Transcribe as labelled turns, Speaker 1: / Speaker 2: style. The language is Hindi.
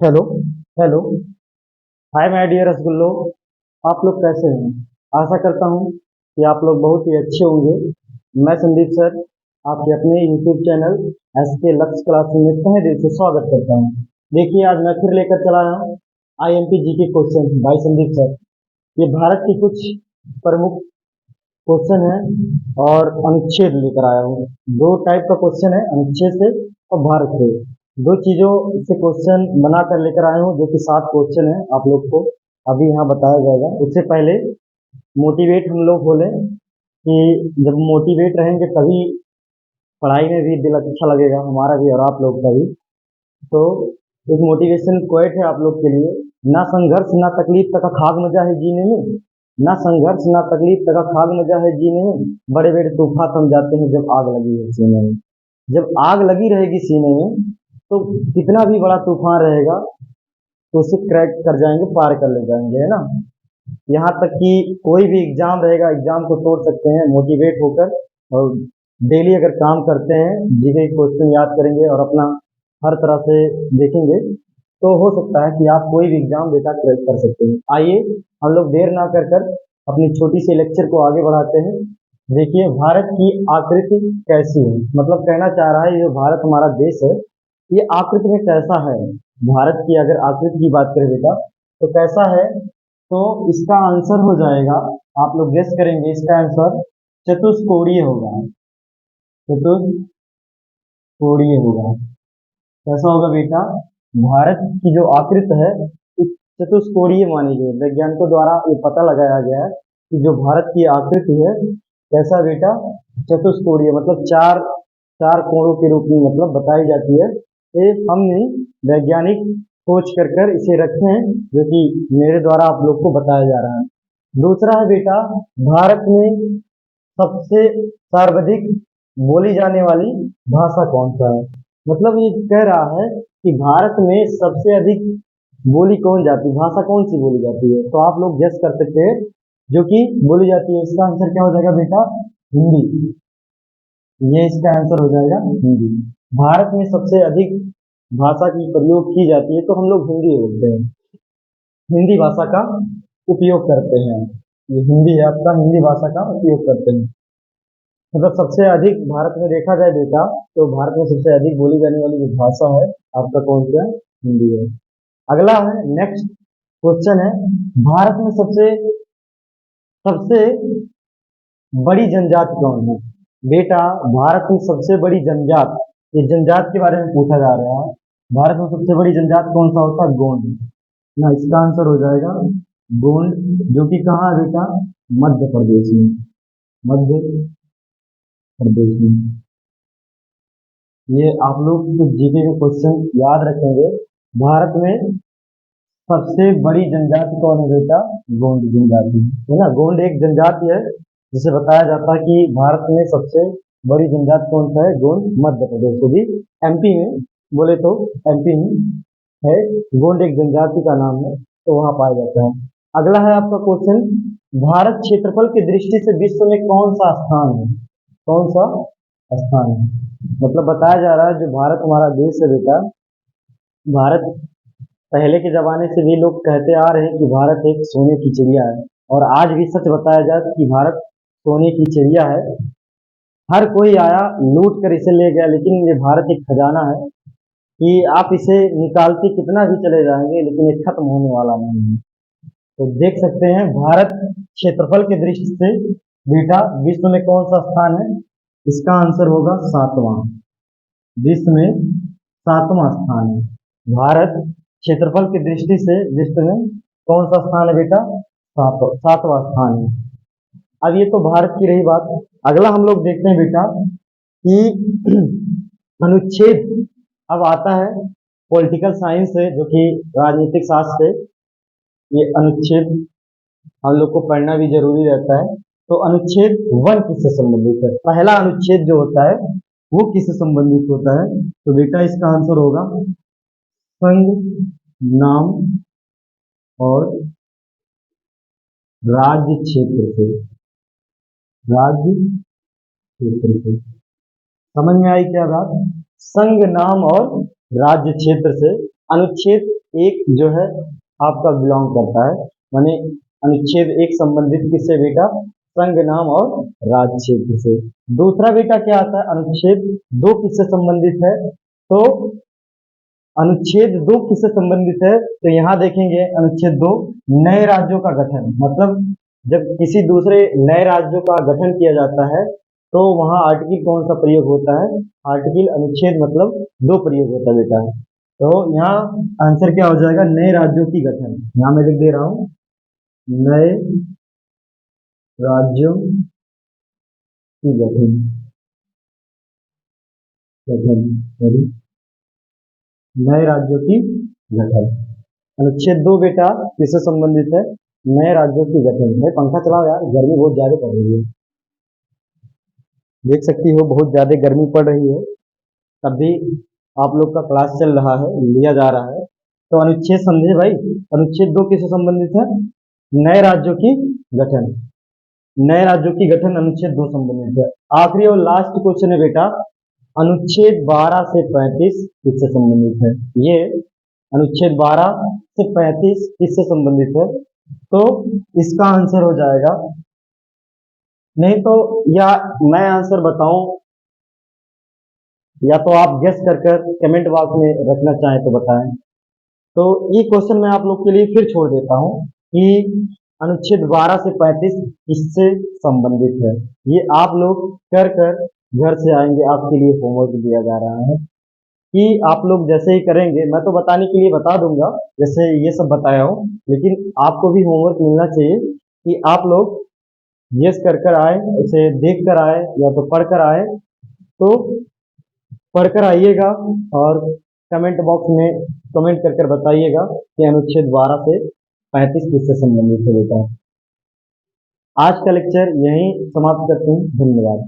Speaker 1: Hello. Hello. Hi my dear रसगुल्लो। आप लोग कैसे हैं? आशा करता हूँ कि आप लोग बहुत ही अच्छे होंगे। मैं संदीप सर आपके अपने यूट्यूब चैनल एस के लक्ष्य क्लास में तहे दिल से स्वागत करता हूँ। देखिए, आज मैं फिर लेकर चला आया हूँ IMP जी के क्वेश्चन बाय संदीप सर। ये भारत की कुछ प्रमुख क्वेश्चन है और अनुच्छेद लेकर आया हूँ। दो टाइप का क्वेश्चन है, अनुच्छेद से और भारत से। दो चीजों से क्वेश्चन बना कर लेकर आया हूँ, जो कि 7 क्वेश्चन है आप लोग को अभी यहाँ बताया जाएगा। उससे पहले मोटिवेट हम लोग बोले कि जब मोटिवेट रहेंगे तभी पढ़ाई में भी दिल अच्छा लगेगा, हमारा भी और आप लोग का भी। तो एक मोटिवेशन क्वेट है आप लोग के लिए। ना संघर्ष ना तकलीफ तक खाग मजा है जीने में। ना संघर्ष ना तकलीफ तक खाग मजा है जीने में। बड़े बड़े तूफान थम जाते हैं जब आग लगी है सीने में। जब आग लगी रहेगी सीने में तो कितना भी बड़ा तूफान रहेगा तो उसे क्रैक कर जाएंगे, पार कर ले जाएंगे, है ना। यहाँ तक कि कोई भी एग्जाम रहेगा, एग्जाम को तोड़ सकते हैं मोटिवेट होकर। और डेली अगर काम करते हैं, जीके क्वेश्चन याद करेंगे और अपना हर तरह से देखेंगे, तो हो सकता है कि आप कोई भी एग्जाम बेटा क्रैक कर सकते हैं। आइए हम लोग देर ना कर कर अपनी छोटी सी लेक्चर को आगे बढ़ाते हैं। देखिए, भारत की आकृति कैसी है, मतलब कहना चाह रहा है ये जो भारत हमारा देश है, ये आकृति में कैसा है। भारत की अगर आकृति की बात करें बेटा तो कैसा है, तो इसका आंसर हो जाएगा, आप लोग गेस करेंगे, इसका आंसर चतुष्कोणीय होगा। चतुष्कोणीय होगा। कैसा होगा बेटा? भारत की जो आकृति है इस चतुष्कोणीय मानी गई है। वैज्ञानिकों द्वारा ये पता लगाया गया है कि जो भारत की आकृति है कैसा बेटा? चतुष्कोणीय, मतलब चार चार कोणों के रूप में मतलब बताई जाती है। ये हमने वैज्ञानिक खोज कर कर इसे रखे हैं, जो कि मेरे द्वारा आप लोग को बताया जा रहा है। दूसरा है बेटा, भारत में सबसे सर्वाधिक बोली जाने वाली भाषा कौन सा है। मतलब ये कह रहा है कि भारत में सबसे अधिक बोली कौन जाती, भाषा कौन सी बोली जाती है। तो आप लोग गेस कर सकते हैं जो कि बोली जाती है। इसका आंसर क्या हो जाएगा बेटा? हिंदी। ये इसका आंसर हो जाएगा हिंदी। भारत में सबसे अधिक भाषा की प्रयोग की जाती है तो हम लोग हिंदी बोलते हैं, हिंदी भाषा का उपयोग करते हैं। ये हिंदी है आपका, हिंदी भाषा का उपयोग करते हैं। मतलब सबसे अधिक भारत में देखा जाए बेटा तो भारत में सबसे अधिक बोली जाने वाली जो भाषा है आपका कौन सा है? हिंदी है। अगला है, नेक्स्ट क्वेश्चन है, भारत में सबसे सबसे बड़ी जनजाति कौन है। बेटा, भारत में सबसे बड़ी जनजात, ये जनजात के बारे में पूछा जा रहा है। भारत में सबसे बड़ी जनजात कौन सा होता है? गोंड ना। इसका आंसर हो जाएगा गोंड, जो कि कहाँ है बेटा? मध्य प्रदेश में। मध्य प्रदेश में। ये आप लोग कुछ जीके के क्वेश्चन याद रखेंगे। भारत में सबसे बड़ी जनजाति कौन है बेटा? गोंड जनजाति, है ना। गोंड एक जनजाति है जिसे बताया जाता है कि भारत में सबसे बड़ी जनजाति कौन सा है? गोंड, मध्य प्रदेश, वो भी MP में, बोले तो MP में है। गोंड एक जनजाति का नाम है, तो वहां पाया जाता है। अगला है आपका क्वेश्चन, भारत क्षेत्रफल की दृष्टि से विश्व में कौन सा स्थान है? कौन सा स्थान है? मतलब बताया जा रहा है जो भारत हमारा देश है बेटा, भारत पहले के जमाने से भी लोग कहते आ रहे हैं कि भारत एक सोने की चिड़िया है, और आज भी सच बताया जाए कि भारत सोने की चिड़िया है। हर कोई आया लूट कर इसे ले गया, लेकिन ये भारत एक खजाना है कि आप इसे निकालते कितना भी चले जाएंगे लेकिन ये खत्म होने वाला नहीं है। तो देख सकते हैं भारत क्षेत्रफल की दृष्टि से बेटा विश्व में कौन सा स्थान है? इसका आंसर होगा 7वां। विश्व में 7वां स्थान है भारत क्षेत्रफल की दृष्टि से। विश्व में कौन सा स्थान है बेटा? 7वां स्थान है। अब ये तो भारत की रही बात। अगला हम लोग देखते हैं बेटा कि अनुच्छेद अब आता है पॉलिटिकल साइंस से, जो कि राजनीतिक शास्त्र से। ये अनुच्छेद हम लोग को पढ़ना भी जरूरी रहता है। तो अनुच्छेद 1 किससे संबंधित है? पहला अनुच्छेद जो होता है वो किससे संबंधित होता है? तो बेटा इसका आंसर होगा संघ, नाम और राज्य क्षेत्र से। राज्य क्षेत्र से समझ में आई क्या बात? संघ, नाम और राज्य क्षेत्र से अनुच्छेद एक जो है आपका बिलोंग करता है, माने अनुच्छेद एक संबंधित किससे बेटा, संघ नाम और राज्य क्षेत्र से। दूसरा बेटा क्या आता है, अनुच्छेद दो किससे संबंधित है, तो अनुच्छेद दो किससे संबंधित है, तो यहाँ देखेंगे अनुच्छेद दो नए राज्यों का गठन, मतलब जब किसी दूसरे नए राज्यों का गठन किया जाता है तो वहाँ आर्टिकल कौन सा प्रयोग होता है, आर्टिकल अनुच्छेद मतलब दो प्रयोग होता है बेटा। तो यहाँ आंसर क्या हो जाएगा, नए राज्यों की गठन, यहाँ मैं लिख दे रहा हूँ नए राज्यों की गठन, गठन सॉरी नए राज्यों की गठन। अनुच्छेद दो बेटा किससे संबंधित है, नए राज्यों की गठन। मैं पंखा चलाओ यार, गर्मी बहुत ज्यादा पड़ रही है, देख सकती हो बहुत ज्यादा गर्मी पड़ रही है, तब भी आप लोग का क्लास चल रहा है, लिया जा रहा है। तो अनुच्छेद समझे भाई, अनुच्छेद दो किससे संबंधित है, नए राज्यों की गठन, नए राज्यों की गठन अनुच्छेद दो संबंधित है। आखिरी और लास्ट क्वेश्चन है बेटा, अनुच्छेद 12 से 35 किससे संबंधित है, ये अनुच्छेद 12 से 35 किससे संबंधित है, तो इसका आंसर हो जाएगा, नहीं तो या मैं आंसर बताऊं या तो आप गेस कर कर कमेंट बॉक्स में रखना चाहें तो बताएं। तो ये क्वेश्चन मैं आप लोग के लिए फिर छोड़ देता हूं कि अनुच्छेद 12 से 35 किससे संबंधित है, ये आप लोग कर कर घर से आएंगे, आपके लिए होमवर्क दिया जा रहा है कि आप लोग जैसे ही करेंगे, मैं तो बताने के लिए बता दूंगा जैसे ये सब बताया हूँ, लेकिन आपको भी होमवर्क मिलना चाहिए कि आप लोग यस कर कर आए, इसे देख कर आए या तो पढ़ कर आए, तो पढ़कर आइएगा और कमेंट बॉक्स में कमेंट कर कर बताइएगा कि अनुच्छेद 12 से 35 किससे संबंधित है बेटा। आज का लेक्चर यहीं समाप्त करते हैं, धन्यवाद।